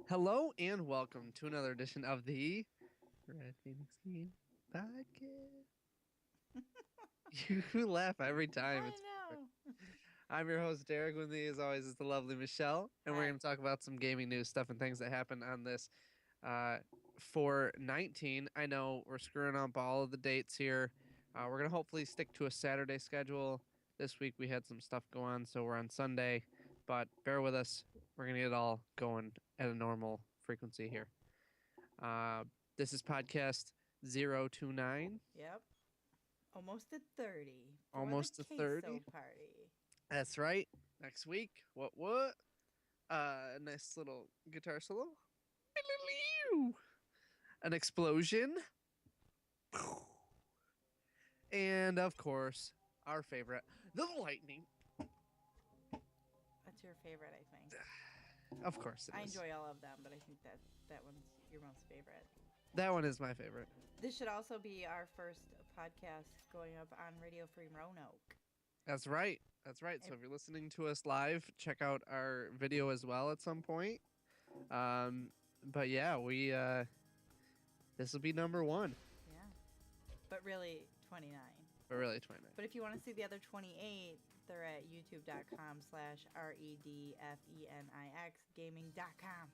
Hello and welcome to another edition of the Red Phoenix Game Podcast. You laugh every time. I It's perfect. know. I'm your host, Derek. With me, as always, is the lovely Michelle, and we're Hi. going to talk about some gaming news stuff and things that happened on this. For 19, I know we're screwing up all of the dates here. We're going to hopefully stick to a Saturday schedule. This week we had some stuff go on, so we're on Sunday, but bear with us. We're going to get it all going at a normal frequency here. This is podcast 029, Yep. Almost at 30 for the almost to queso 30. party. That's right. Next week, what? Nice little guitar solo. An explosion. And of course, our favorite, the lightning. That's your favorite, I think. Of course it I is. enjoy all of them, but I think that one's your most favorite. That one is my favorite. This should also be our first podcast going up on Radio Free Roanoke. That's right. That's right. So if you're listening to us live, check out our video as well at some point. But yeah, we this will be number 1. Yeah. But really, 29. But really 29. But if you want to see the other 28, they're at youtube.com/redfenix gaming.com.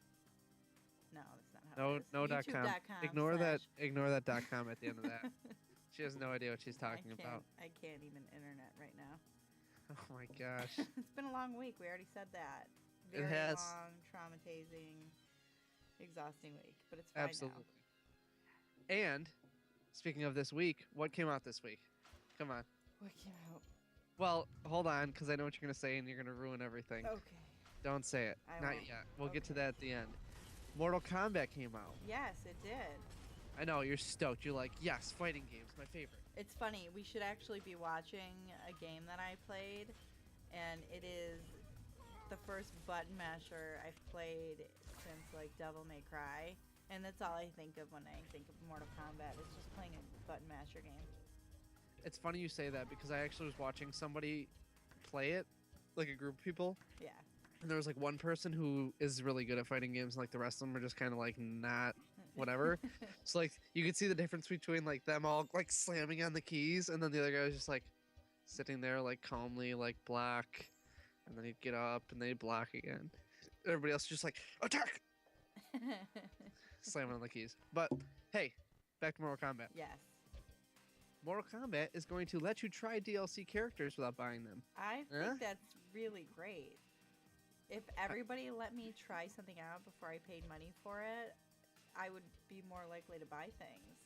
No, that's not how it is. No dot com. YouTube.com Ignore slash- that dot com at the end of that. She has no idea what she's talking about. I can't even internet right now. Oh my gosh. It's been a long week. We already said that. Very has. long, traumatizing, exhausting week. But it's fine Absolutely. And speaking of this week, what came out this week? Come on. now. What came out? Well, hold on, because I know what you're going to say and you're going to ruin everything. Okay. Don't say it. I Not won't. yet. We'll get to Okay. that at the end. Mortal Kombat came out. Yes, it did. I know, you're stoked. You're like, yes, fighting games, my favorite. It's funny. We should actually be watching a game that I played, and it is the first button masher I've played since like Devil May Cry, and that's all I think of when I think of Mortal Kombat. It's just playing a button masher game. It's funny you say that because I actually was watching somebody play it, like a group of people, Yeah. and there was like one person who is really good at fighting games, and like the rest of them are just kind of like not whatever. So like you could see the difference between like them all like slamming on the keys, and then the other guy was just like sitting there like calmly like block, and then he'd get up and they'd block again. Everybody else just like attack, slamming on the keys. But hey, back to Mortal Kombat. Yes. Mortal Kombat is going to let you try DLC characters without buying them. I think Huh? that's really great. If everybody let me try something out before I paid money for it, I would be more likely to buy things.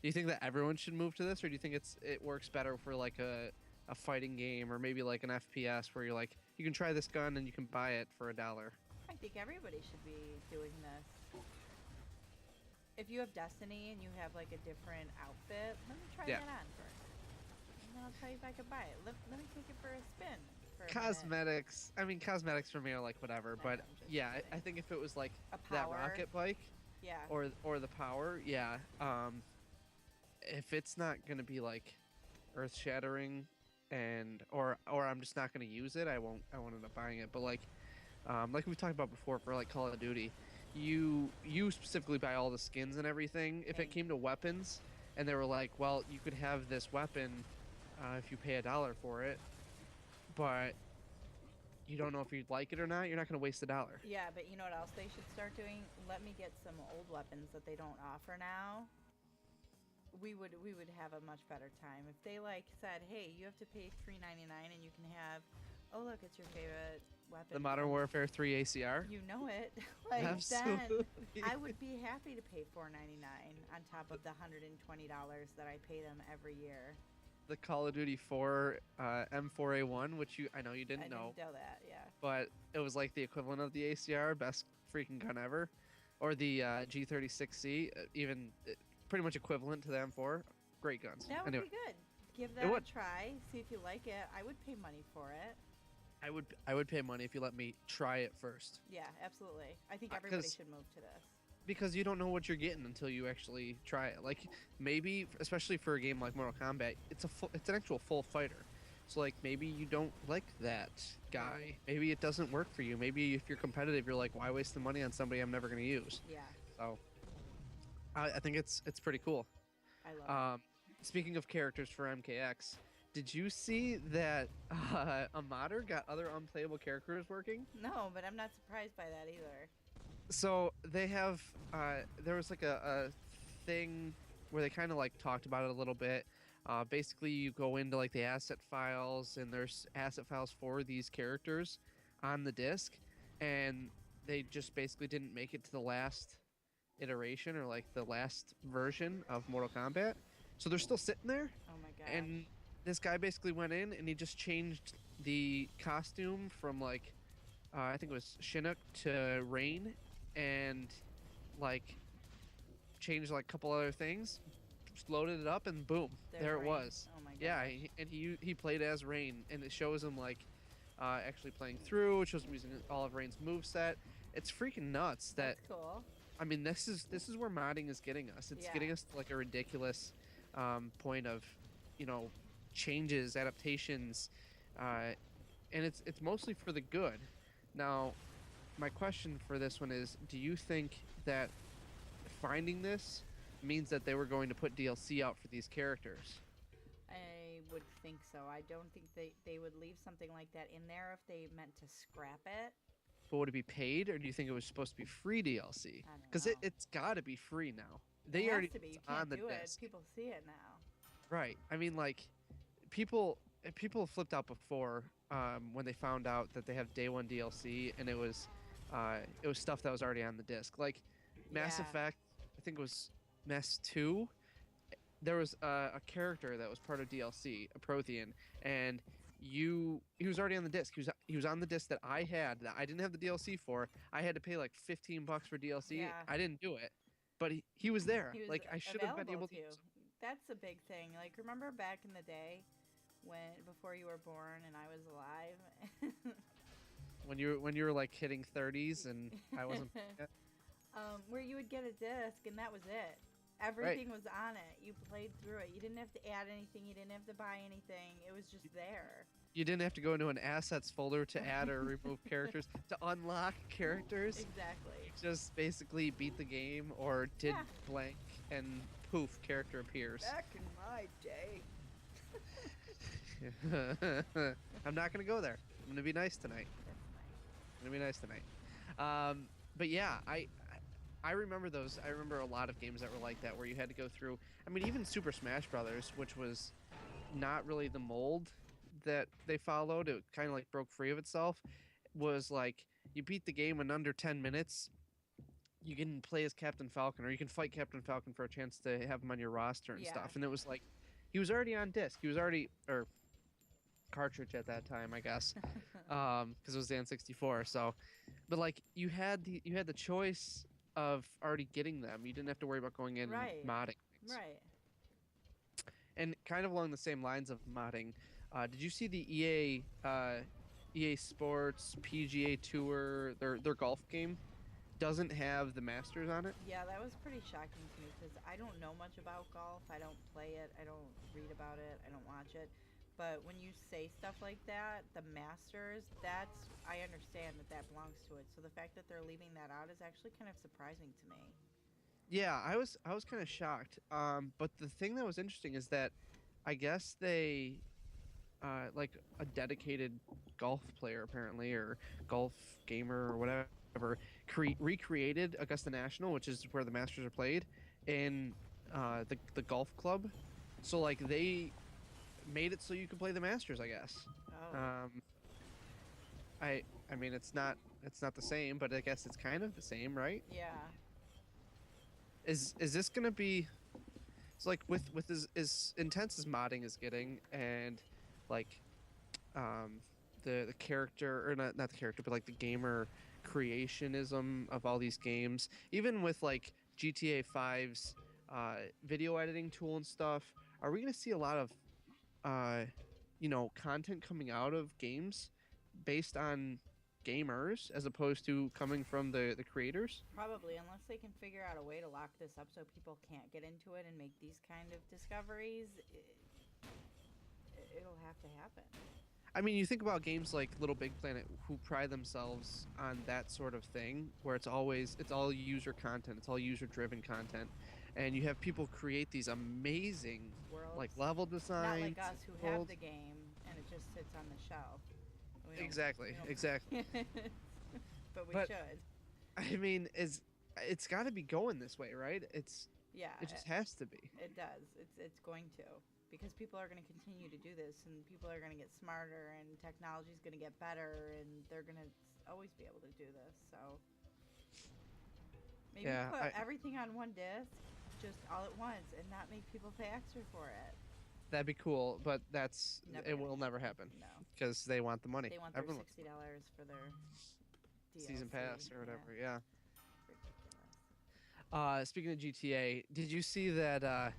Do you think that everyone should move to this, or do you think it works better for like a fighting game or maybe like an FPS where you're like you can try this gun and you can buy it for $1? I think everybody should be doing this. If you have Destiny and you have like a different outfit, let me try Yeah. that on first. And then I'll tell you if I can buy it. Let me take it for a spin. For a minute. Cosmetics. I mean, cosmetics for me are like whatever, I but know, I'm just yeah, kidding. I think if it was like A that power. rocket bike Yeah. or the power, yeah. If it's not gonna be like earth shattering and or I'm just not gonna use it, I won't end up buying it. But like we've talked about before for like Call of Duty, you specifically buy all the skins and everything. If it Okay. came to weapons and they were like, well, you could have this weapon if you pay $1 for it, but you don't know if you'd like it or not, you're not going to waste $1. Yeah, but you know what else they should start doing? Let me get some old weapons that they don't offer now. We would have a much better time if they like said, "Hey, you have to pay $3.99 and you can have, oh look, it's your favorite weapon." The Modern Warfare 3 ACR? You know it. Like Absolutely. then I would be happy to pay $4.99 on top of the $120 that I pay them every year. The Call of Duty 4 M4A1, which I know you didn't I know, didn't know that, yeah. but it was like the equivalent of the ACR, best freaking gun ever, or the G36C, even pretty much equivalent to the M4. Great guns. That would Anyway, be good. Give It that a would. try. See if you like it. I would pay money for it. I would pay money if you let me try it first, Yeah, absolutely. I think everybody 'cause- should move to this. because you don't know what you're getting until you actually try it. Like maybe, especially for a game like Mortal Kombat, it's an actual full fighter. So like maybe you don't like that Right. guy. Maybe it doesn't work for you. Maybe if you're competitive, you're like, why waste the money on somebody I'm never going to use? Yeah. So I think it's pretty cool. I love it. Um, Speaking of characters for MKX, did you see that a modder got other unplayable characters working? No, but I'm not surprised by that either. So they have there was like a thing where they kind of like talked about it a little bit. Basically, you go into like the asset files, and there's asset files for these characters on the disc, and they just basically didn't make it to the last iteration or like the last version of Mortal Kombat. So they're still sitting there, Oh my gosh. and this guy basically went in and he just changed the costume from like I think it was Chinook to Rain, and like changed like a couple other things, just loaded it up, and boom, There's there it Rain. was. Oh my Yeah, gosh. and he played as Rain, and it shows him like actually playing through. It shows him using all of Rain's move set. It's freaking nuts that That's cool. I mean, this is where modding is getting us. It's Yeah. getting us to like a ridiculous point of, you know, changes, adaptations, and it's mostly for the good. Now, my question for this one is: do you think that finding this means that they were going to put DLC out for these characters? I would think so. I don't think they would leave something like that in there if they meant to scrap it. But would it be paid, or do you think it was supposed to be free DLC? I don't Because know. it's got to be free now. It They has already to be. it's You on can't the do it. disc. People see it now. Right. I mean, like, people have flipped out before when they found out that they have day one DLC, and it was stuff that was already on the disc. Like Mass Yeah. Effect, I think it was Mass 2. There was a character that was part of DLC, a Prothean, and he was already on the disc. He was on the disc that I had that I didn't have the DLC for. I had to pay like $15 for DLC. Yeah. I didn't do it, but he was there. He was Like I should have been available able to to you. use him. That's a big thing. Like remember back in the day when before you were born and I was alive. When you were like hitting 30s and I wasn't yet. Where you would get a disc and that was it. Right. Everything was on it. You played through it. You didn't have to add anything. You didn't have to buy anything. It was just there. You didn't have to go into an assets folder to add or remove characters to unlock characters. Exactly. Just basically beat the game or did Yeah. blank and poof, character appears. Back in my day. I'm not gonna go there. I'm gonna be nice tonight. That's nice. I'm gonna be nice tonight. But yeah, I remember those. I remember a lot of games that were like that, where you had to go through. I mean, even Super Smash Brothers, which was not really the mold that they followed. It kind of like broke free of itself. Was like you beat the game in under 10 minutes. You can play as Captain Falcon, or you can fight Captain Falcon for a chance to have him on your roster and Yeah. stuff. And it was like he was already on disc. He was already or cartridge at that time, I guess, because it was the N64. So, but like you had the choice of already getting them. You didn't have to worry about going in Right. and modding things. Right. And kind of along the same lines of modding, did you see the EA Sports PGA Tour their golf game doesn't have the Masters on it? Yeah, that was pretty shocking to me because I don't know much about golf. I don't play it. I don't read about it. I don't watch it. But when you say stuff like that, the Masters, I understand that belongs to it. So the fact that they're leaving that out is actually kind of surprising to me. Yeah, I was kind of shocked. But the thing that was interesting is that I guess they like a dedicated golf player apparently, or golf gamer or whatever, recreated Augusta National, which is where the Masters are played, in the golf club. So like they made it so you could play the Masters, I guess. Oh. I mean it's not the same, but I guess it's kind of the same, right? Yeah. Is this gonna be? It's like with as intense as modding is getting, and like the character, or not the character, but like the gamer creationism of all these games, even with like GTA 5's video editing tool and stuff, are we gonna see a lot of content coming out of games based on gamers as opposed to coming from the creators? Probably, unless they can figure out a way to lock this up so people can't get into it and make these kind of discoveries. it'll have to happen. I mean, you think about games like Little Big Planet, who pride themselves on that sort of thing, where it's all user content, it's all user driven content, and you have people create these amazing like Worlds, level not designs, like us who have worlds. the game and it just sits on the shelf. Exactly, We exactly. don't, but we But should. I mean, is it's got to be going this way, right? Yeah, It just has to be. it does. It's going to, because people are going to continue to do this, and people are going to get smarter, and technology is going to get better, and they're going to always be able to do this. So maybe Yeah, put everything on one disc, just all at once, and not make people pay extra for it. that'd be cool, but Never it gonna will never happen. happen No, because they want the money. they want their Everyone wants $60 for their the season DLC. pass or Yeah, whatever. Yeah. ridiculous. Speaking of GTA, did you see that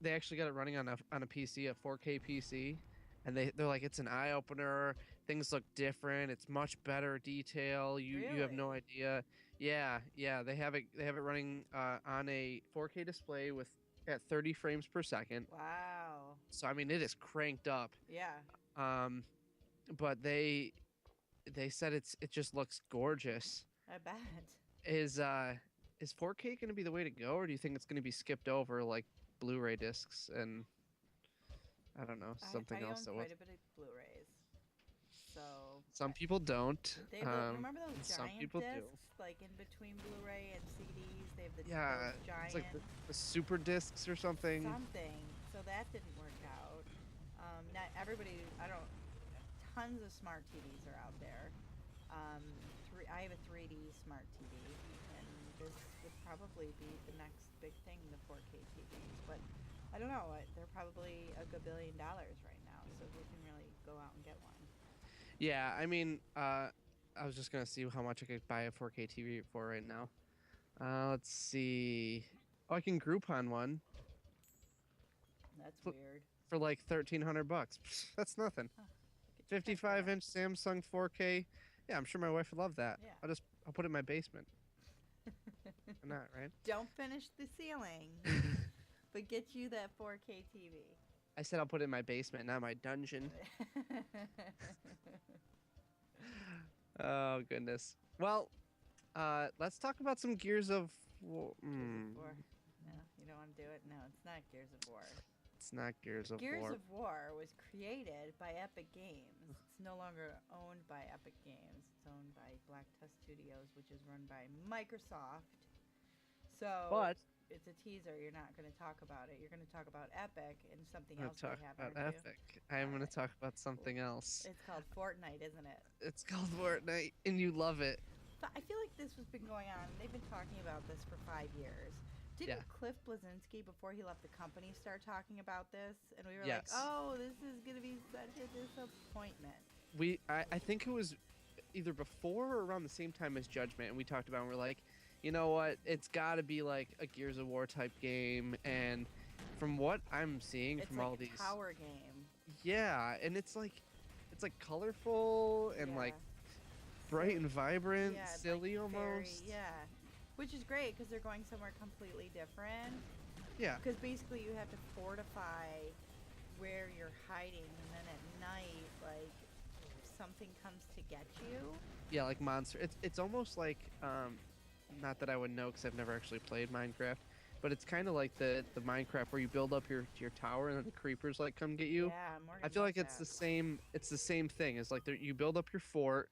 they actually got it running on a PC, a 4K PC, and they're like it's an eye opener. Things look different. It's much better detail. You have no Really? idea. Yeah, yeah. They have it running on a 4K display with at 30 frames per second. Wow. So I mean it is cranked up. Yeah, Um, but they said it just looks gorgeous. I bet. Is uh is 4K going to be the way to go, or do you think it's going to be skipped over like Blu-ray discs and I don't know, something I else own that was. quite a bit of Blu-rays, so Some people don't. they have remember those And some giant people do. discs, like in between Blu-ray and CDs. They have Yeah, those it's giant like the super discs or something. something. So that didn't work out. Not everybody. I don't. Tons of smart TVs are out there. I have a 3D smart TV, and this would probably be the next big thing, the 4K TVs. But I don't know. They're probably a good $1 billion right now, so who can really go out and get one? Yeah, I mean, I was just gonna see how much I could buy a 4K TV for right now. Let's see. Oh, I can Groupon one That's for, weird. for like $1,300. That's nothing. Huh. Get your check for 55-inch Samsung 4K. Yeah, I'm sure my wife would love that. Yeah. I'll put it in my basement. Why not, right? Don't finish the ceiling, but get you that 4K TV. I said I'll put it in my basement, not my dungeon. Oh goodness. Well, let's talk about some Gears of War. Gears of War. No, you don't want to do it? No, it's not Gears of War. It's not Gears of Gears War. of War was created by Epic Games. It's no longer owned by Epic Games. It's owned by Black Tusk Studios, which is run by Microsoft. So But it's a teaser. You're not going to talk about it. You're going to talk about Epic and something I'm else gonna talk they have, about aren't you? Epic. I'm gonna Alright. talk about something else. It's called Fortnite, isn't it? It's called Fortnite, and you love it. But I feel like this has been going on. They've been talking about this for 5 years. Didn't Yeah. Cliff Bleszinski, before he left the company, start talking about this? And we were Yes. like, oh, this is going to be such a disappointment. I think it was either before or around the same time as Judgment, and we talked about it, and we're like, you know what? It's got to be like a Gears of War type game, and from what I'm seeing It's from like all a these, tower game. yeah, and it's like colorful and Yeah. like bright and vibrant, Yeah, it's silly like very, almost. yeah. Which is great because they're going somewhere completely different. Yeah. Because basically you have to fortify where you're hiding, and then at night, like, something comes to get you. Yeah, like monster. It's almost like not that I would know because I've never actually played Minecraft, but it's kind of like the Minecraft where you build up your tower and then the creepers like come get you. Yeah, Morgan I feel like loves it's that. the same. It's the same thing. It's like you build up your fort,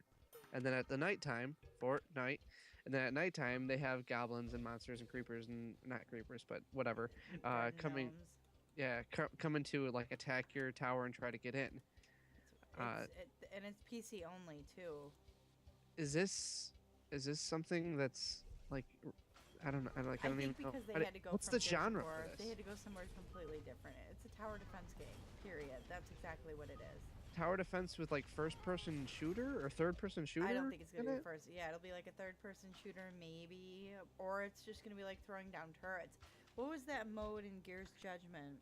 and then at the nighttime, fort night, and then at nighttime they have goblins and monsters and creepers and not creepers, but whatever, Garden coming. gnomes. Yeah, coming to like attack your tower and try to get in. And it's PC only too. Is this something that's like I don't know. I I don't even think know. because they How had to go what's from the Gears of genre War, for they this? had to go somewhere completely different. It's a tower defense game. Period. That's exactly what it is. Tower defense with like first person shooter or third person shooter? I don't think it's in gonna be it? first. Yeah, it'll be like a third-person shooter, maybe, or it's just gonna be like throwing down turrets. What was that mode in Gears Judgment?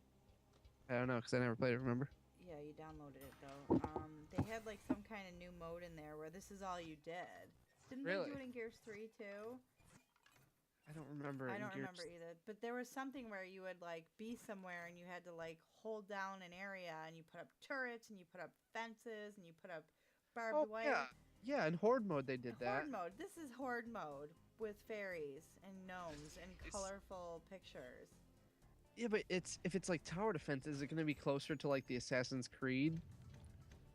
I don't know because I never played it. Remember? Yeah, you downloaded it though. They had like some kind of new mode in there where this is all you did. Didn't Really? they do it in Gears 3 too? I don't remember I in don't remember Gears. either. But there was something where you would like be somewhere and you had to like hold down an area and you put up turrets and you put up fences and you put up barbed Oh yeah, wire. yeah. In Horde mode they did that. Horde mode. This is horde mode with fairies and gnomes and It's colorful pictures. yeah, but it's if it's like tower defense, is it going to be closer to like the Assassin's Creed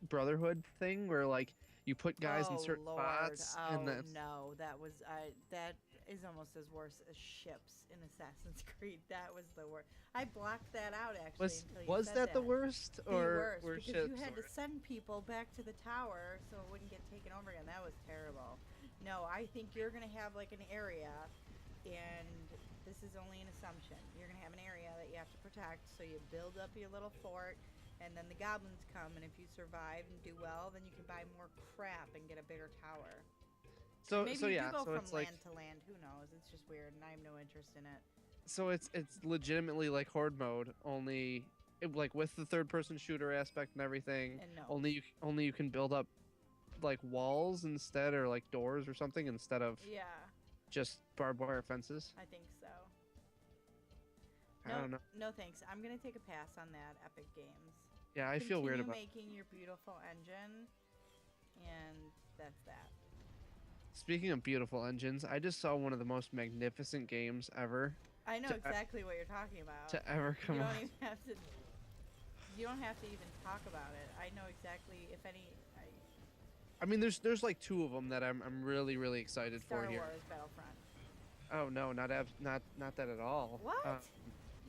Brotherhood thing where like you put guys in Oh certain Lord! spots and Oh then no, that is almost as worse as ships in Assassin's Creed. That was the worst. I blocked that out actually until you was said that the that. worst The or worst were because you ships had to worse? send people back to the tower so it wouldn't get taken over again. That was terrible. No, I think you're gonna have like an area, and this is only an assumption. You're gonna have an area that you have to protect, so you build up your little fort, and then the goblins come, and if you survive and do well, then you can buy more crap and get a bigger tower. And maybe So you do yeah, go so from it's like land to land. Who knows? It's just weird, and I have no interest in it. so it's legitimately like Horde mode only like with the third person shooter aspect and everything. And no, Only you can build up like walls instead or like doors or something instead of yeah, just barbed wire fences. I think so. I No, don't know. no thanks. I'm gonna take a pass on that. Epic Games. Yeah, I feel weird Continue about. making your beautiful engine, and that's that. Speaking of beautiful engines, I just saw one of the most magnificent games ever I know to exactly what you're talking about. to ever You come don't out. even have to. You don't have to even talk about it. I know exactly. If any, I mean, there's like two of them that I'm really excited for Star here. Wars Battlefront. Oh no, not that at all. What?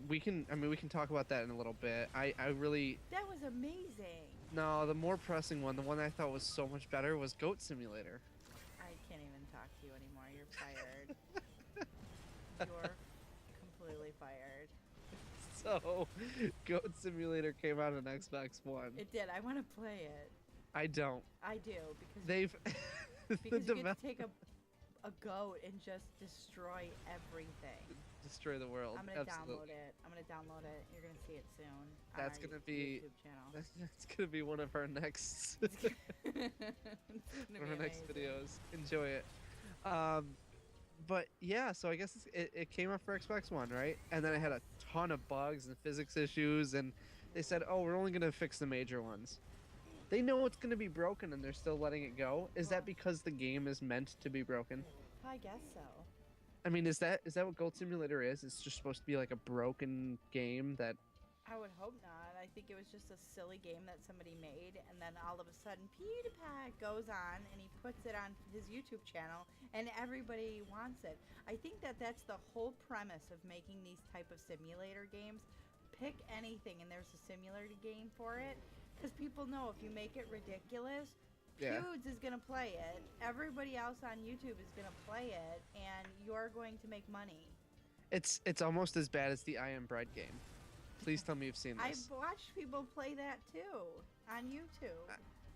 We can I mean we can talk about that in a little bit. I really That was amazing. no, the more pressing one, the one I thought was so much better was Goat Simulator. I can't even talk to you anymore. You're fired. You're completely fired. So, Goat Simulator came out on Xbox One. It did. I want to play it. I don't. I do because They've the because you get develop to take a goat and just destroy everything. destroy the world. I'm gonna Absolutely. download it. I'm gonna download it. You're gonna see it soon. On That's our gonna be YouTube channel. that's gonna be one of our next It's gonna one of be our next amazing. videos. Enjoy it. Um, but yeah, so I guess it came out for Xbox One, right? And then it had a ton of bugs and physics issues, and they said, "Oh, we're only gonna fix the major ones." They know it's gonna be broken, and they're still letting it go. Is Well, that because the game is meant to be broken? I guess so. I mean, is that what Goat Simulator is? It's just supposed to be like a broken game that. I would hope not. I think it was just a silly game that somebody made, and then all of a sudden, PewDiePie goes on and he puts it on his YouTube channel, and everybody wants it. I think that that's the whole premise of making these type of simulator games. Pick anything, and there's a simulator game for it, because people know if you make it ridiculous, Yeah. Pewds is gonna play it. Everybody else on YouTube is gonna play it, and you're going to make money. It's almost as bad as the I Am Bread game. Please tell me you've seen I've this. watched people play that too on YouTube.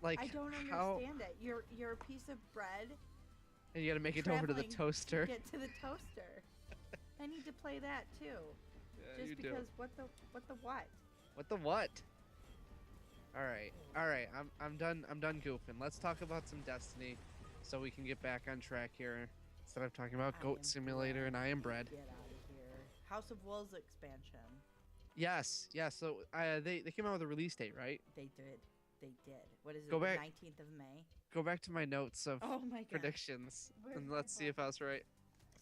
Like I don't how understand it. You're a piece of bread. and you got to make it over to the traveling toaster. To get to the toaster. I need to play that too. Yeah, Just you do. because what the what? What the what? All right. I'm done goofing. Let's talk about some Destiny so we can get back on track here instead of talking about I Goat am Simulator and I Am Bread. Get out of here. House of Wolves expansion. Yes. So they came out with a release date, right? They did. They did. What is it? Go the back. 19th of May. Go back to my notes of Oh my god. predictions Where's and my let's see if I was right.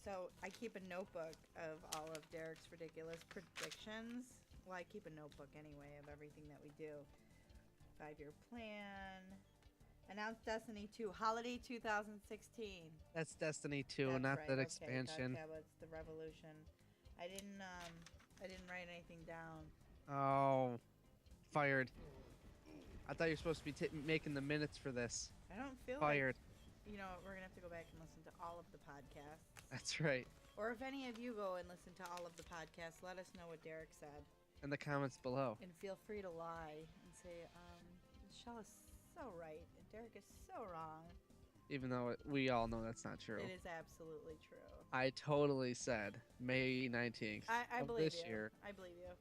So I keep a notebook of all of Derek's ridiculous predictions. Well, I keep a notebook anyway of everything that we do. 5-year plan. Announced Destiny 2, holiday 2016. That's Destiny 2, That's not right, that okay, expansion. Dark Tablets, the Revolution. I didn't write anything down. Oh, fired. I thought you were supposed to be making the minutes for this. I don't feel Fired. like, you know, we're gonna have to go back and listen to all of the podcasts. That's right. Or if any of you go and listen to all of the podcasts, let us know what Derek said. In the comments below. And feel free to lie and say, Michelle is so right and Derek is so wrong. Even though we all know that's not true. It is absolutely true. I totally said May 19th I of believe this you. year. I believe you.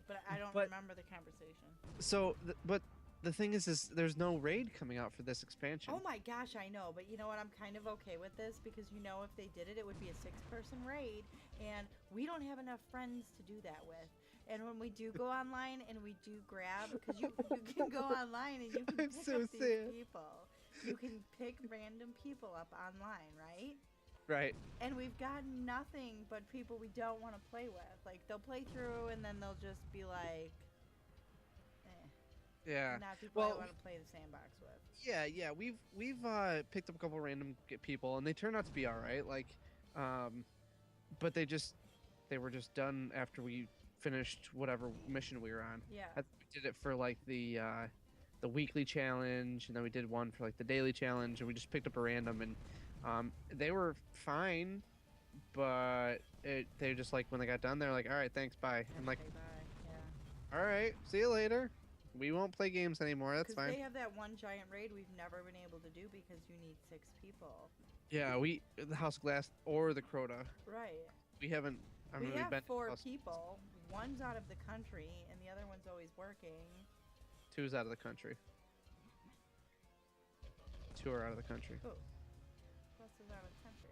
But I don't But- remember the conversation. So, but the thing is there's no raid coming out for this expansion. Oh my gosh, I know, but you know what? I'm kind of okay with this because you know if they did it, it would be a 6-person raid, and we don't have enough friends to do that with. And when we do go online and we do grab, because you can go online and you can I'm pick so up these sad. people. You can pick random people up online, right? Right. And we've got nothing but people we don't want to play with. Like, they'll play through and then they'll just be like, eh. Yeah. Not people I Well, want to play the sandbox with. yeah. We've picked up a couple random people, and they turned out to be all right. Like, um, but they were just done after we finished whatever mission we were on. Yeah. We did it for like the weekly challenge, and then we did one for like the daily challenge, and we just picked up a random, and they were fine, but they just like when they got done, they're like, all right, thanks, bye. I'm like, Okay, bye. Yeah. all right, see you later. We won't play games anymore. That's Because fine. they have that one giant raid we've never been able to do because you need 6 people. Yeah, we the House of Glass or the Crota. Right. We haven't. I mean, We we've have been 4 House- people. One's out of the country, and the other one's always working. 2's out of the country. 2 are out of the country. Who? Who else is out of the country?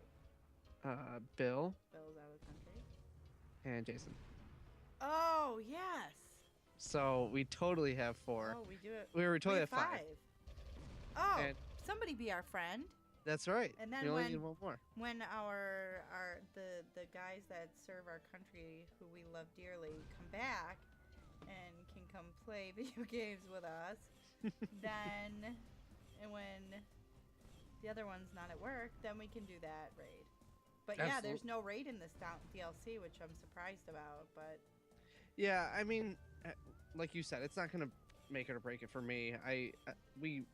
Bill Bill's out of the country. and Jason. Oh, yes. So we totally have 4. Oh, we do it. We were totally We at 5. Oh, And- somebody be our friend. That's right. And then we only when- need one more. When the guys that serve our country, who we love dearly, come back and can come play video games with us, then, and when the other one's not at work, then we can do that raid. But yeah, there's no raid in this DLC, which I'm surprised about. But Yeah, I mean, like you said, it's not gonna make it or break it for me. We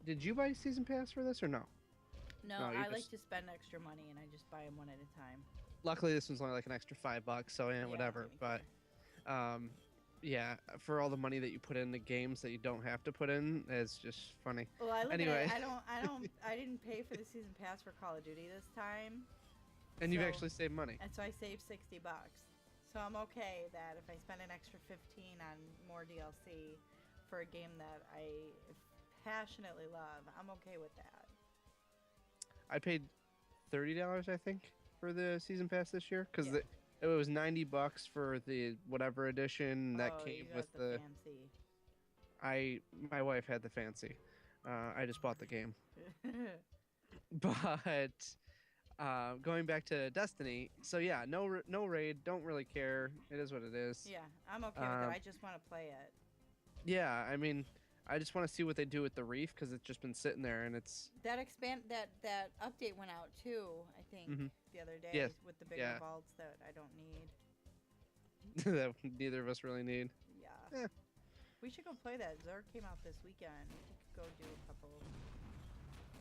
did you buy season pass for this or no? no, No, you I like just- to spend extra money, and I just buy them one at a time. Luckily, this one's only like an extra $5, so yeah, whatever. me But yeah, for all the money that you put in the games that you don't have to put in, it's just funny. Well, I look Anyway. at it, I didn't pay for the season pass for Call of Duty this time, And you've So- actually saved money. and so I saved $60. So I'm okay that if I spend an extra 15 on more DLC for a game that I passionately love, I'm okay with that. I paid $30, I think, for the season pass this year because Yeah. it was $90 for the whatever edition that Oh, came you got with the fancy. My wife had the fancy. I just bought the game. But going back to Destiny, so yeah, no raid. Don't really care. It is what it is. Yeah, I'm okay with it. I just want to play it. Yeah, I mean, I just want to see what they do with the reef because it's just been sitting there and it's That update went out too, I think, Mhm. the other day Yes, with the bigger yeah. vaults that I don't need. that neither of us really need. Yeah. Eh. We should go play that. Zerg came out this weekend. We could go do a couple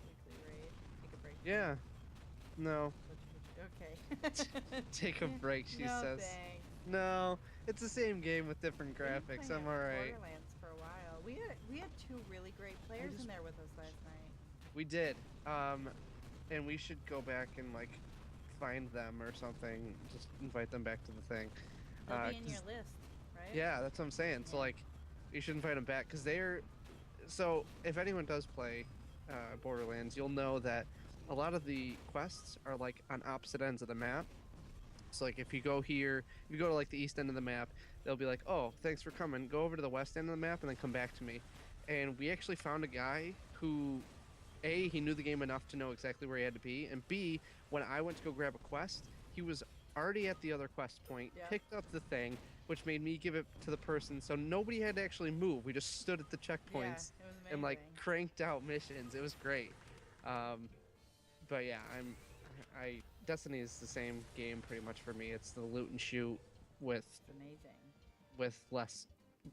weekly raids. Take a break. Yeah. No. Okay. Take a break, she no, says. Thanks. No, it's the same game with different We've been graphics. playing I'm alright. Borderlands for a while. We had 2 really great players just- in there with us last night. We did. And we should go back and like find them or something. Just invite them back to the thing. They'll be in 'cause- your list, right? Yeah, that's what I'm saying. So Yeah. like, you should invite them back because they're. So if anyone does play Borderlands, you'll know that a lot of the quests are like on opposite ends of the map. So like if you go here, if you go to like the east end of the map, they'll be like, "Oh, thanks for coming. Go over to the west end of the map and then come back to me." And we actually found a guy who, A, he knew the game enough to know exactly where he had to be, and B, when I went to go grab a quest, he was already at the other quest point, Yeah. picked up the thing, which made me give it to the person, so nobody had to actually move. We just stood at the checkpoints Yeah, it was amazing. and like cranked out missions. It was great. But yeah, Destiny is the same game pretty much for me. It's the loot and shoot with It's amazing. less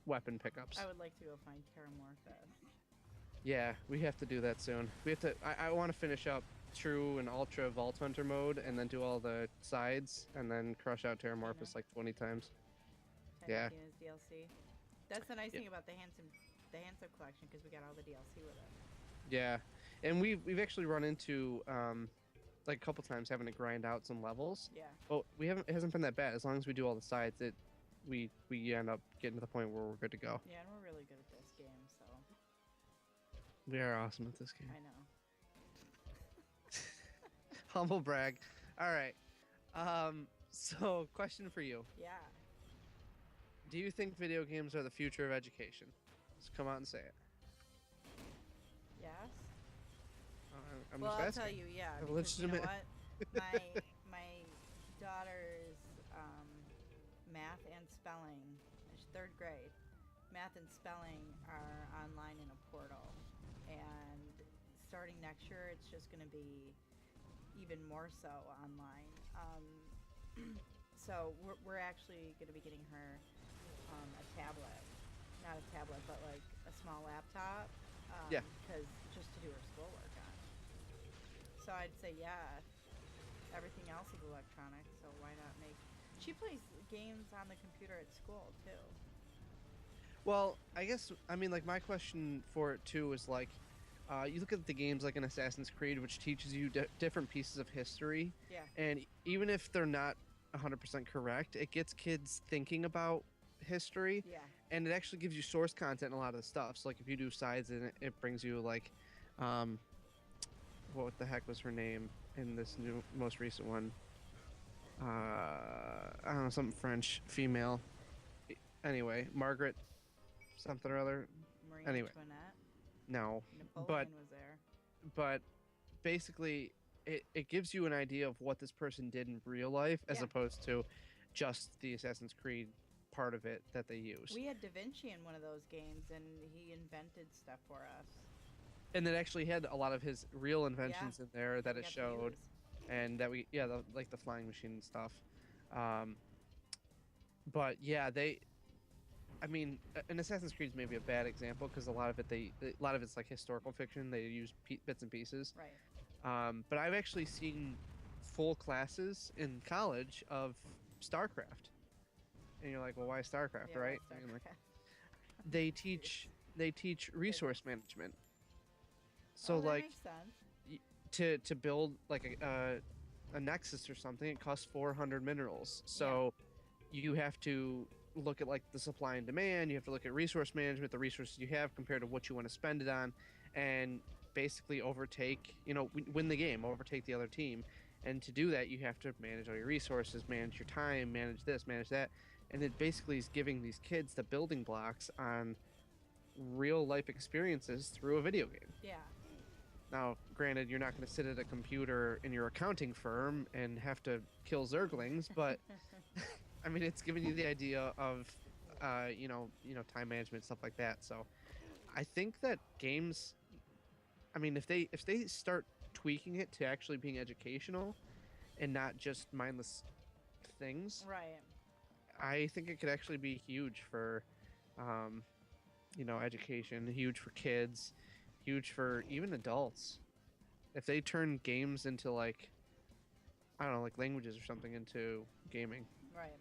weapon pickups. I would like to go find Terramorphous. Yeah, we have to do that soon. We have to. I want to finish up True and Ultra Vault Hunter mode, and then do all the sides, and then crush out Terramorphous like 20 times. Yeah. Tiny Tina's DLC. That's the nice Yeah. thing about the Handsome collection because we got all the DLC with it. Yeah, and we've actually run into like a couple times having to grind out some levels. Yeah. But we haven't. It hasn't been that bad. As long as we do all the sides, we end up getting to the point where we're good to go. Yeah, and we're really good at this game. We are awesome at this game. I know. Humble brag. All right. So question for you. Yeah. Do you think video games are the future of education? Just come out and say it. Yes. I'm Well, just I'll asking. tell you, yeah, A because you know legitimate- what, my daughter's math and spelling, she's third grade. Math and spelling are online in a portal, and starting next year, it's just going to be even more so online. So we're actually going to be getting her a tablet, not a tablet, but like a small laptop. Yeah. Because just to do her schoolwork on. So I'd say yeah. Everything else is electronic, so why not make? She plays games on the computer at school too. Well, I guess I mean like my question for it too is like, you look at the games like an Assassin's Creed, which teaches you different pieces of history, Yeah. and even if they're not 100% correct, it gets kids thinking about history, Yeah. and it actually gives you source content in a lot of the stuff. So like if you do sides in it, it brings you like, what the heck was her name in this new most recent one? I don't know, something French female. Anyway, Margaret, something or other. Marie Anyway. Antoinette. No, Napoleon was there. but basically it gives you an idea of what this person did in real life as Yeah. opposed to just the Assassin's Creed part of it that they use. We had Da Vinci in one of those games, and he invented stuff for us. And it actually had a lot of his real inventions in there that We it got to showed, use. and that like the flying machine and stuff. But yeah, I mean, an Assassin's Creed is maybe a bad example because a lot of it's like historical fiction. They use bits and pieces. Right. But I've actually seen full classes in college of StarCraft, and you're like, well, why StarCraft, Yeah, right? well, I mean, like, StarCraft. they teach resource management. So Oh, that like makes sense. to build like a nexus or something, it costs 400 minerals. So you have to look at like the supply and demand. You have to look at resource management, the resources you have compared to what you want to spend it on, and basically overtake, win the game, overtake the other team. And to do that, you have to manage all your resources, manage your time, manage this, manage that. And it basically is giving these kids the building blocks on real life experiences through a video game. Yeah. Now, granted, you're not going to sit at a computer in your accounting firm and have to kill zerglings, but I mean, it's giving you the idea of, time management, stuff like that. So, I think that games, I mean, if they start tweaking it to actually being educational and not just mindless things, Right. I think it could actually be huge for, education, huge for kids, huge for even adults. If they turn games into like, I don't know, like languages or something into gaming. Right.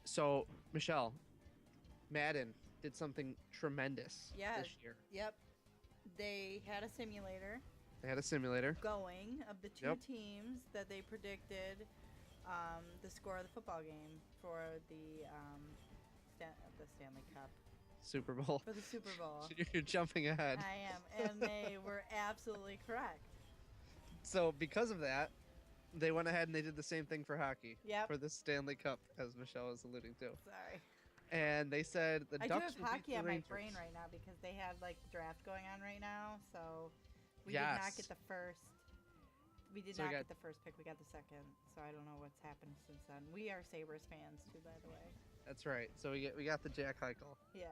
So Michelle, Madden did something tremendous Yes. this year. Yep. They had a simulator They had a simulator. going of the two Yep. teams that they predicted the score of the football game for the Stanley Cup, Super Bowl. for the Super Bowl. You're jumping ahead. I am, and they were absolutely correct. So because of that, they went ahead and they did the same thing for hockey. Yep. For the Stanley Cup, as Michelle was alluding to. Sorry. And they said the I do Ducks have will beat hockey the on my Rangers. brain right now because they have like the draft going on right now, so we Yes. did not get the first. We did So we not got- get the first pick. We got the second, so I don't know what's happened since then. We are Sabres fans too, by the way. That's right. So we got the Jack Eichel. Yeah.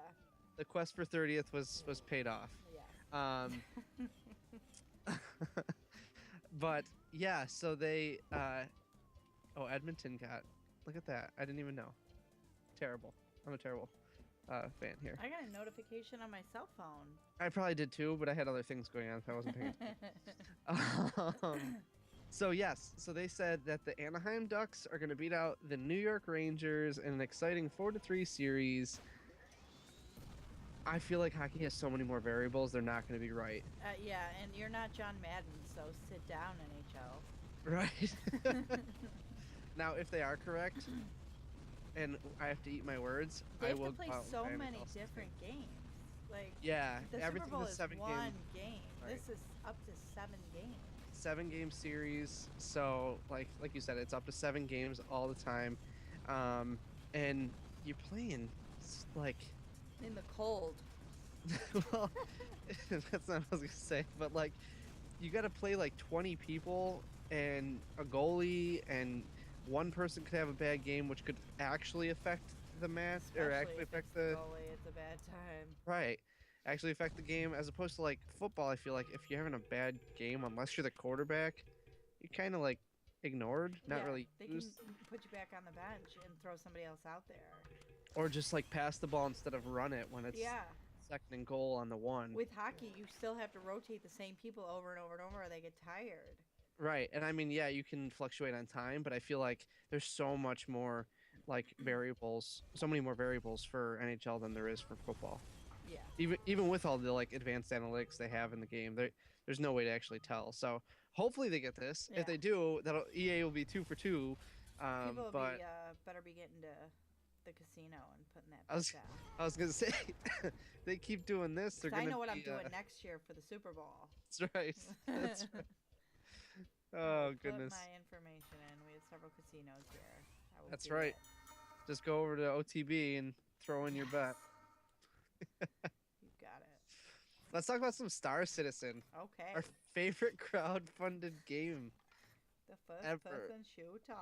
The quest for 30th was paid off. Yeah. But yeah, so they Edmonton got, look at that. I didn't even know. Terrible. I'm a terrible fan here. I got a notification on my cell phone. I probably did too, but I had other things going on, so I wasn't paying attention. So yes, so they said that the Anaheim Ducks are going to beat out the New York Rangers in an exciting 4-3 series. I feel like hockey has so many more variables; they're not going to be right. Yeah, and you're not John Madden, so sit down, NHL. Right. Now, if they are correct, and I have to eat my words, They I have will to play go out and so buy an many analysis different game. games. Like Yeah, the Super everything Bowl is is 7 game. one game. Right. This is up to 7 games. 7 game series. So like you said, it's up to 7 games all the time, and you're playing like In the cold. well, that's not what I was gonna say, but like you got to play like 20 people and a goalie, and one person could have a bad game, which could actually affect the match or Especially actually if affect it's the the goalie, it's a bad time. right, actually affect the game as opposed to like football. I feel like if you're having a bad game, unless you're the quarterback, you're kind of like ignored, not Yeah, really they can used, put you back on the bench and throw somebody else out there. or just like pass the ball instead of run it when it's Yeah. second and goal on the one. With hockey, you still have to rotate the same people over and over and over, or they get tired. Right. And I mean, yeah, you can fluctuate on time, but I feel like there's so much more like variables, so many more variables for NHL than there is for football. Yeah. Even with all the like advanced analytics they have in the game, there's no way to actually tell. So hopefully they get this. Yeah. If they do, that'll EA will be 2 for 2. People will But be better be getting to the casino and putting that I was bet down. I was gonna say they keep doing this, they're 'Cause I gonna know what I'm be, doing next year for the Super Bowl. That's right. That's right. I Oh will goodness. Put my information in. We have several casinos here. I will That's do right. it. Just go over to OTB and throw in your bet. You got it. Let's talk about some Star Citizen, Okay. our favorite crowd-funded game The first ever. person shooter.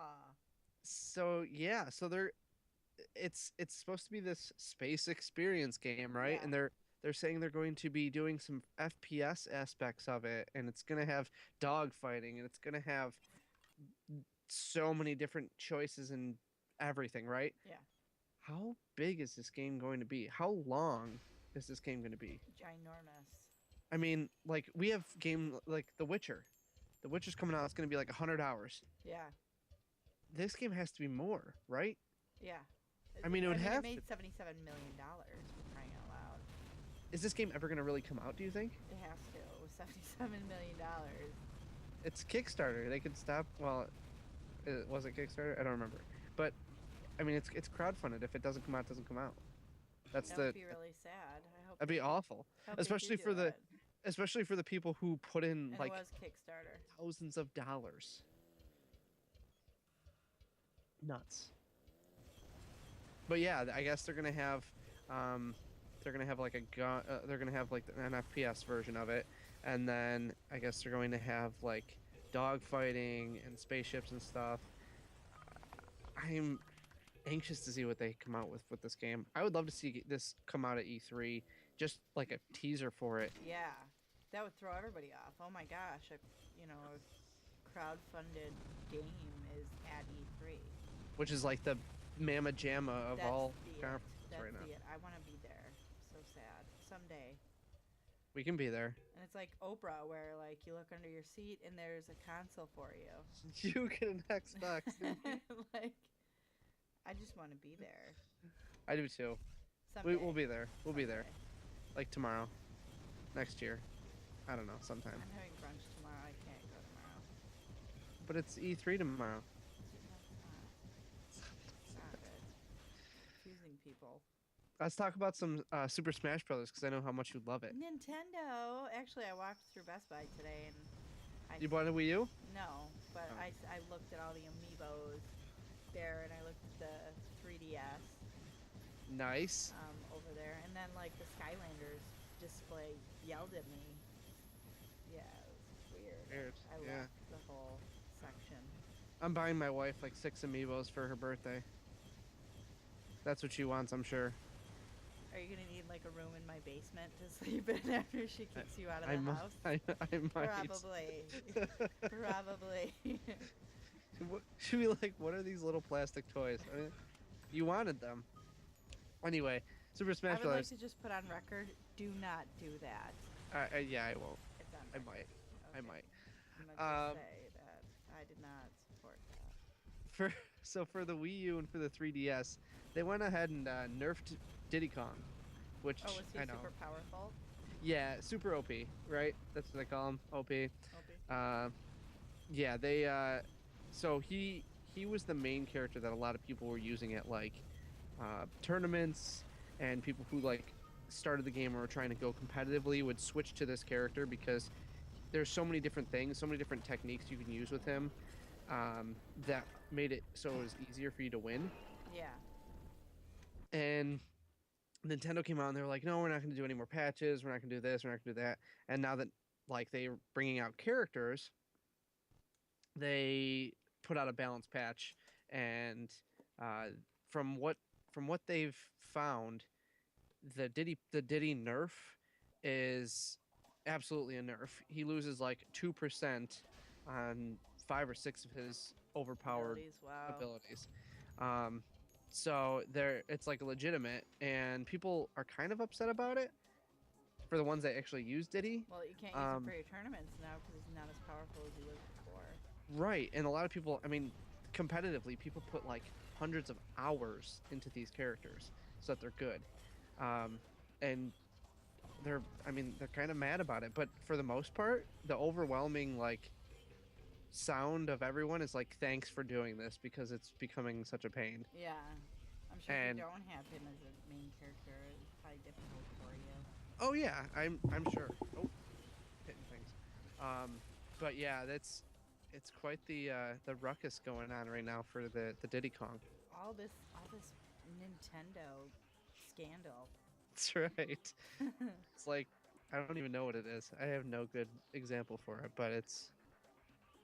So yeah, so it's supposed to be this space experience game, right? Yeah. And they're saying they're going to be doing some FPS aspects of it, and it's gonna have dogfighting, and it's gonna have so many different choices and everything, right? Yeah. How big is this game going to be? How long is this game going to be? Ginormous. I mean, like we have game like The Witcher. The Witcher's coming out. It's going to be like 100 hours. Yeah. This game has to be more, right? Yeah. I mean, it would have It made to. $77 million for crying out loud. Is this game ever going to really come out, do you think? It has to. With $77 million. It's Kickstarter. They could stop. Well, was it Kickstarter? I don't remember. But I mean, it's crowdfunded. If it doesn't come out, it doesn't come out. That's That the. would be really sad. I hope. That'd be awful, I hope they especially do for the it. especially for the people who put in And like it was Kickstarter. thousands of dollars. Nuts. But yeah, I guess they're gonna have like a gun. They're gonna have like an FPS version of it, and then I guess they're going to have like dogfighting and spaceships and stuff. I'm anxious to see what they come out with this game. I would love to see this come out at E3, just like a teaser for it. Yeah. That would throw everybody off. Oh my gosh. A crowd-funded game is at E3. Which is like the mamma jamma of That's all the it. conferences That's right now. the it. I want to be there. So sad. Someday. We can be there. And it's like Oprah, where like you look under your seat and there's a console for you. You get an Xbox. Like, I just want to be there. I do too. Someday. We'll be there. We'll be there. Someday. Like tomorrow. Next year. I don't know, sometime. I'm having brunch tomorrow. I can't go tomorrow. But it's E3 tomorrow. Stop it. Confusing people. Let's talk about some Super Smash Brothers because I know how much you love it. Nintendo. Actually, I walked through Best Buy today and You bought a Wii U? No, but Oh. I looked at all the amiibos there, and I looked at the 3DS Nice. over there, and then like the Skylanders display yelled at me. Yeah, it was weird. Weird, I yeah. left the whole section. I'm buying my wife like 6 amiibos for her birthday. That's what she wants, I'm sure. Are you gonna need like a room in my basement to sleep in after she kicks you out of the house? I might. Probably. Probably. She'd be like, what are these little plastic toys? I mean, you wanted them. Anyway, Super I Smash would like Brothers. to just put on record: do not do that. Yeah, I won't. It's on I record. might. I Okay. might. I'm gonna just say that I did not support that. For the Wii U and for the 3DS, they went ahead and nerfed Diddy Kong, which Oh, was he I know. super powerful? Yeah, super OP, right? That's what they call him, OP. Okay. Yeah, they so he was the main character that a lot of people were using at like tournaments, and people who like started the game or were trying to go competitively would switch to this character because there's so many different things, so many different techniques you can use with him, that made it so it was easier for you to win. Yeah. And Nintendo came out and they were like, no, we're not going to do any more patches. We're not going to do this. We're not going to do that. And now that like they're bringing out characters, they put out a balance patch. And uh, from what they've found, the Diddy nerf is absolutely a nerf. He loses like 2% on 5 or 6 of his overpowered Abilities. Wow. abilities. Um, so there, it's like legitimate, and people are kind of upset about it for the ones that actually use Diddy. Well, you can't use him for your tournaments now because he's not as powerful as he was before. Right, and a lot of people, I mean, competitively, people put like hundreds of hours into these characters so that they're good, and they're kind of mad about it. But for the most part, the overwhelming like sound of everyone is like, "Thanks for doing this," because it's becoming such a pain. Yeah. I'm sure if And you don't have him as a main character, it's probably difficult for you. oh yeah, I'm sure. Oh, hitting things. But yeah, it's quite the ruckus going on right now for the Diddy Kong. All this Nintendo scandal. That's right. It's like I don't even know what it is. I have no good example for it, but it's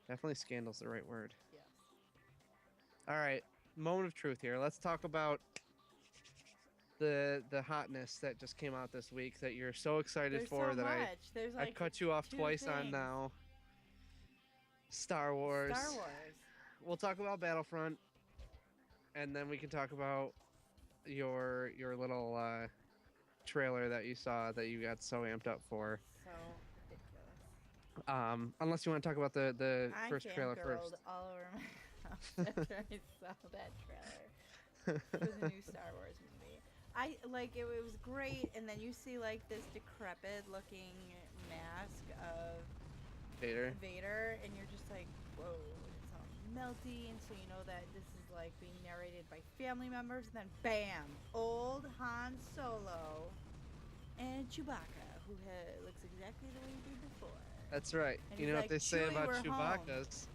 definitely scandal's the right word. Yes. All right, moment of truth here. Let's talk about the hotness that just came out this week that you're so excited There's for so that much. There's I like cut you off 2 twice on things. now. Star Wars. Star Wars. We'll talk about Battlefront, and then we can talk about your little trailer that you saw that you got so amped up for. So ridiculous. Unless you want to talk about the I first trailer first. all over my house after I saw that trailer for the new Star Wars movie. I like it. It was great, and then you see like this decrepit-looking mask of Vader, and you're just like, whoa, it's all melty, and so you know that this is like being narrated by family members, and then bam, old Han Solo and Chewbacca, who looks exactly the way he did before. That's right. And You he's know like, what they say "Chewie, about we're home." Chewbacca's?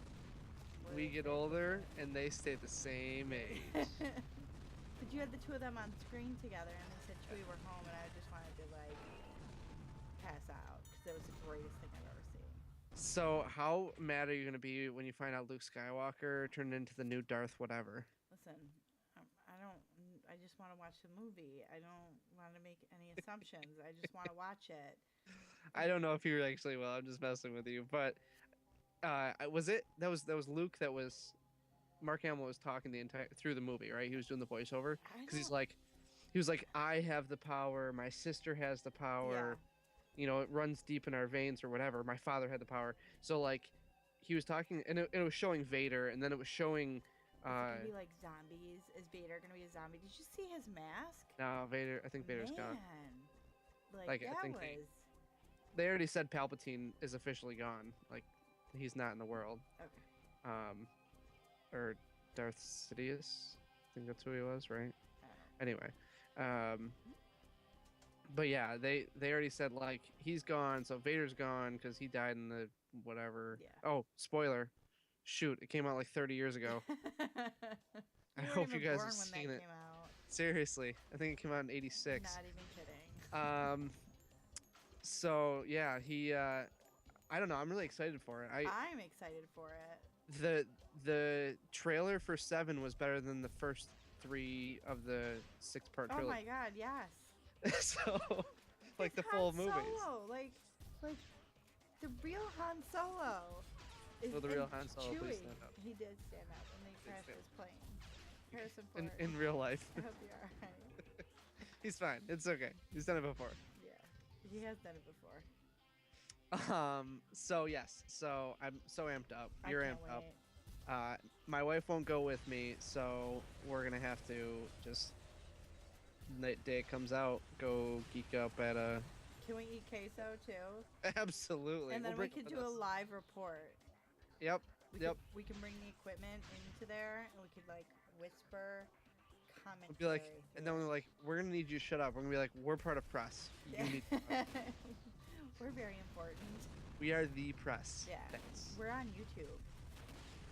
What We is get it? older and they stay the same age. But you had the two of them on screen together, and they said Chewie, we're home, and I just wanted to like pass out because it was the greatest thing I've ever seen. So, how mad are you going to be when you find out Luke Skywalker turned into the new Darth whatever? Listen, I don't. I just want to watch the movie. I don't want to make any assumptions. I just want to watch it. I don't know if you actually will. I'm just messing with you. But was it that was Luke that was Mark Hamill was talking the entire through the movie, right? He was doing the voiceover because he was like, I have the power. My sister has the power. Yeah. You know, it runs deep in our veins or whatever. My father had the power. So like, he was talking, and it was showing Vader, and then it was showing. Is it gonna be like zombies? Is Vader gonna be a zombie? Did you see his mask? No, Vader. I think Vader's gone. Like I that think was. they already said Palpatine is officially gone. Like, he's not in the world. Okay. Or Darth Sidious. I think that's who he was, right? I don't know. Anyway, but yeah, they already said like he's gone, so Vader's gone because he died in the whatever. Yeah. Oh, spoiler! Shoot, it came out like 30 years ago. I hope you guys have seen it. Came out. Seriously, I think it came out in '86. Not even kidding. So yeah, he. I don't know. I'm really excited for it. I'm excited for it. The trailer for 7 was better than the first 3 of the 6-part Oh trilogy. my god, yes. So, like It's the full Han movies. Solo, like the real Han Solo. Well, the real Han Solo, please Chewie. stand up. He did stand up when they crashed stand his plane. Harrison Ford. In real life. I hope you're alright. He's fine. It's okay. He's done it before. Yeah, he has done it before. So yes. So I'm so amped up. You're I can't amped up. wait. My wife won't go with me, so we're gonna have to just the day it comes out, go geek up at a. Can we eat queso too? Absolutely. And then We'll we bring it could with do a us. live report. Yep. We can bring the equipment into there, and we could like whisper We'll be like, commentary and here. then we're like, we're gonna need you to shut up. We're gonna be like, we're part of press. You need. We're very important. We are the press. Yeah. Thanks. We're on YouTube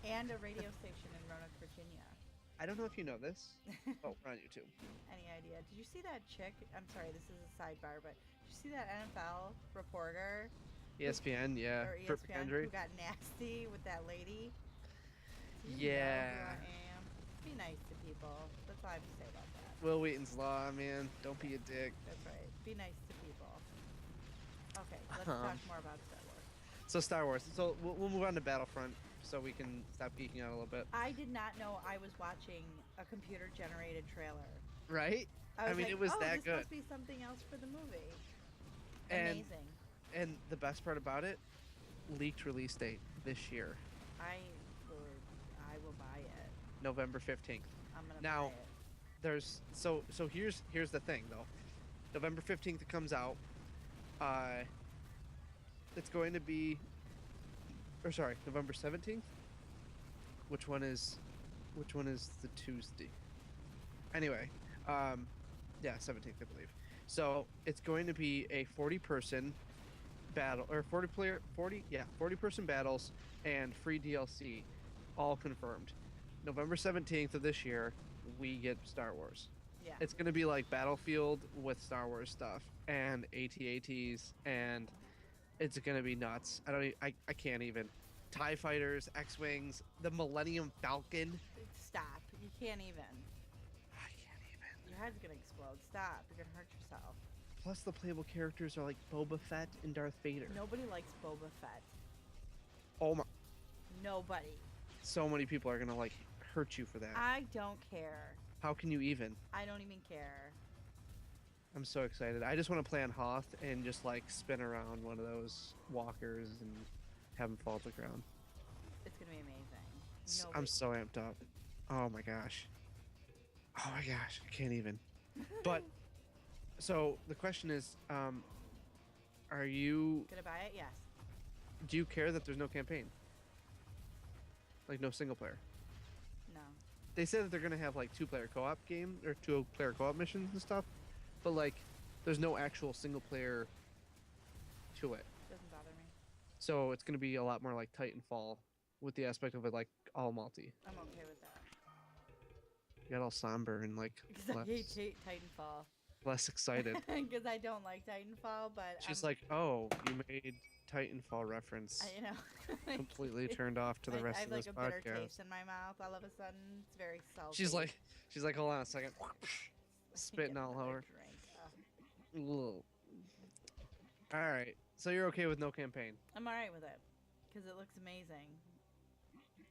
and a radio station in Roanoke, Virginia. I don't know if you know this, but we're on YouTube. Any idea? Did you see that chick? I'm sorry, this is a sidebar, but did you see that NFL reporter ESPN, yeah. or For ESPN McHenry. who got nasty with that lady? Do you Yeah. know who I am? Be nice to people. That's all I have to say about that. Will Wheaton's Law, man. Don't be a dick. That's right. Be nice to people. Okay, let's talk more about Star Wars. So Star Wars. So we'll move on to Battlefront so we can stop geeking out a little bit. I did not know I was watching a computer-generated trailer. Right? I was mean, like, it was oh, that this good. must be something else for the movie. And Amazing. and the best part about it, leaked release date this year, I will buy it. November 15th. I'm gonna Now, buy it. There's so here's the thing though. November 15th it comes out. It's going to be November 17th. Which one is the Tuesday? Anyway, yeah, 17th I believe. So, it's going to be a 40-person battle or 40 person battles and free DLC all confirmed. November 17th of this year, we get Star Wars. Yeah. It's going to be like Battlefield with Star Wars stuff and AT-ATs, and it's going to be nuts. I can't even. TIE fighters, X-Wings, the Millennium Falcon. Stop. You can't even. I can't even. Your head's gonna explode. Stop. You're gonna hurt yourself. Plus the playable characters are like Boba Fett and Darth Vader. Nobody likes Boba Fett. Oh my. Nobody. So many people are going to like hurt you for that. I don't care. How can you even? I don't even care. I'm so excited. I just want to play on Hoth and just like spin around one of those walkers and have him fall to the ground. It's gonna be amazing. I'm so amped up. Oh my gosh. Oh my gosh. I can't even. But so the question is, are you? Gonna buy it? Yes. Do you care that there's no campaign? Like no single player? No. They said that they're gonna have like two-player co-op game or two-player co-op missions and stuff, but like there's no actual single player to it. Doesn't bother me. So it's gonna be a lot more like Titanfall with the aspect of it like all multi. I'm okay with that. You got all somber and like Because I hate Titanfall. less excited. Because I don't like Titanfall, but She's like, oh, you made Titanfall reference. you know, Completely turned off to the rest I of have this like a bitter podcast. taste in my mouth all of a sudden. It's very salty. She's like, hold on a second. Spitting Get all another over. drink. Ugh. All right. So you're okay with no campaign? I'm alright with it because it looks amazing.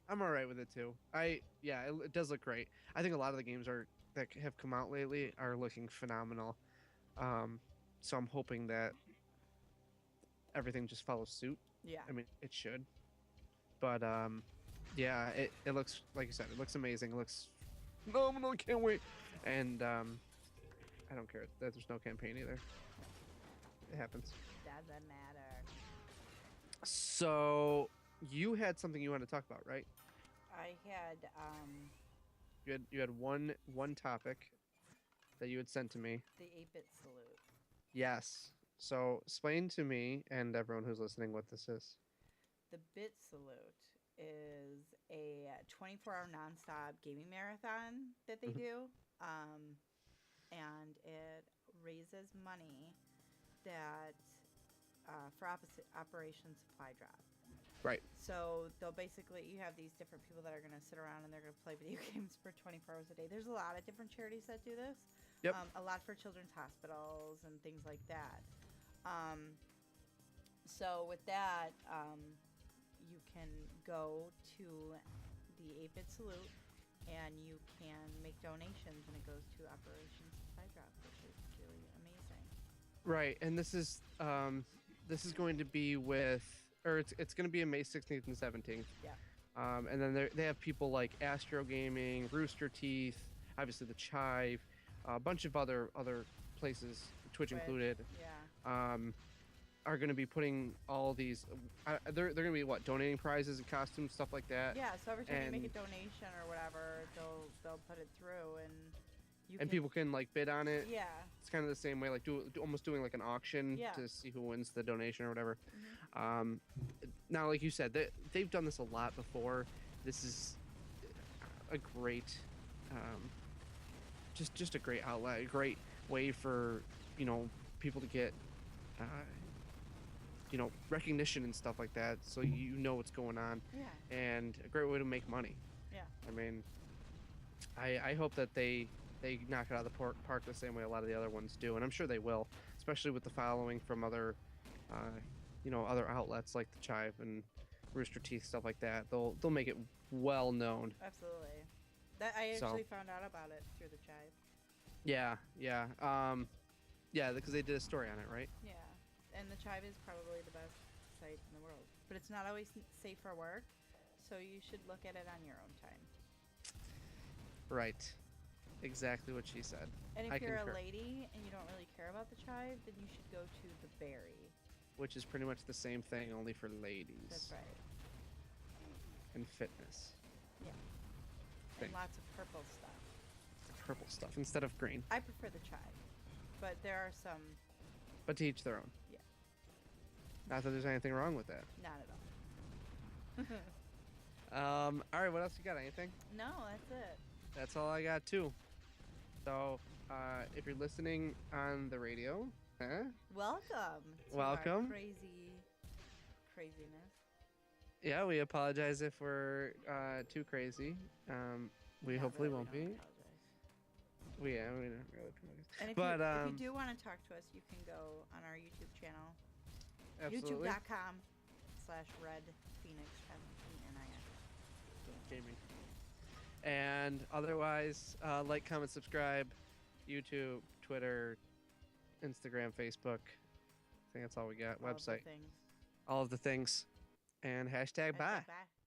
I'm all right with it too. It does look great. I think a lot of the games that have come out lately are looking phenomenal. So I'm hoping that everything just follows suit. Yeah. I mean, it should. But yeah, it looks, like you said, it looks amazing. It looks phenomenal. I can't wait. And I don't care that there's no campaign either. It happens. Doesn't matter. So you had something you wanted to talk about, right? I had You had one topic that you had sent to me. the 8-bit salute. Yes. So explain to me and everyone who's listening what this is. The Bit Salute is a 24-hour nonstop gaming marathon that they do, and it raises money that for Operation Supply Drop. Right. So they'll basically, you have these different people that are going to sit around and they're going to play video games for 24 hours a day. There's a lot of different charities that do this. Yep. A lot for children's hospitals and things like that. So with that, you can go to the 8-bit salute and you can make donations and it goes to Operation Supply Drop, which is really amazing. Right. And this is going to be with, or it's going to be on May 16th and 17th. Yeah. And then they have people like Astro Gaming, Rooster Teeth, obviously the Chive, a bunch of other places, Twitch included. Yeah. Are going to be putting all these. They're going to be donating prizes and costumes, stuff like that. Yeah. So every time you make a donation or whatever, they'll put it through, and You and can. people can like bid on it. Yeah. It's kind of the same way, like almost doing like an auction Yeah. to see who wins the donation or whatever. Hmm. Now, like you said, they've done this a lot before. This is a great, um, just a great outlet, a great way for people to get uh, recognition and stuff like that, so you know what's going on, Yeah. and a great way to make money. Yeah. I mean, I hope that they knock it out of the park the same way a lot of the other ones do, and I'm sure they will, especially with the following from other, other outlets like the Chive and Rooster Teeth, stuff like that. They'll make it well known. Absolutely. That I So actually found out about it through the Chive. yeah, because they did a story on it, right? Yeah. And the Chive is probably the best site in the world, but it's not always safe for work, so you should look at it on your own time. Right. Exactly what she said. And if I you're concur. a lady and you don't really care about the Chive, then you should go to the Berry. Which is pretty much the same thing, only for ladies. That's right. And fitness. Yeah. Thing. And lots of purple stuff. Purple stuff instead of green. I prefer the Chive, but there are some. But to each their own. Yeah. Not that there's anything wrong with that. Not at all. All right, what else you got? Anything? No, that's it. That's all I got too. So, if you're listening on the radio, Welcome. To welcome. Our craziness. Yeah, we apologize if we're too crazy. We Not hopefully really, won't we be. don't apologize. We don't really promote. And if, But if you do want to talk to us, you can go on our YouTube channel, absolutely. youtube.com/Red Phoenix Gaming. And otherwise, like, comment, subscribe, YouTube, Twitter, Instagram, Facebook. I think that's all we got. All of the Website. things. All of the things. And hashtag bye. Bye.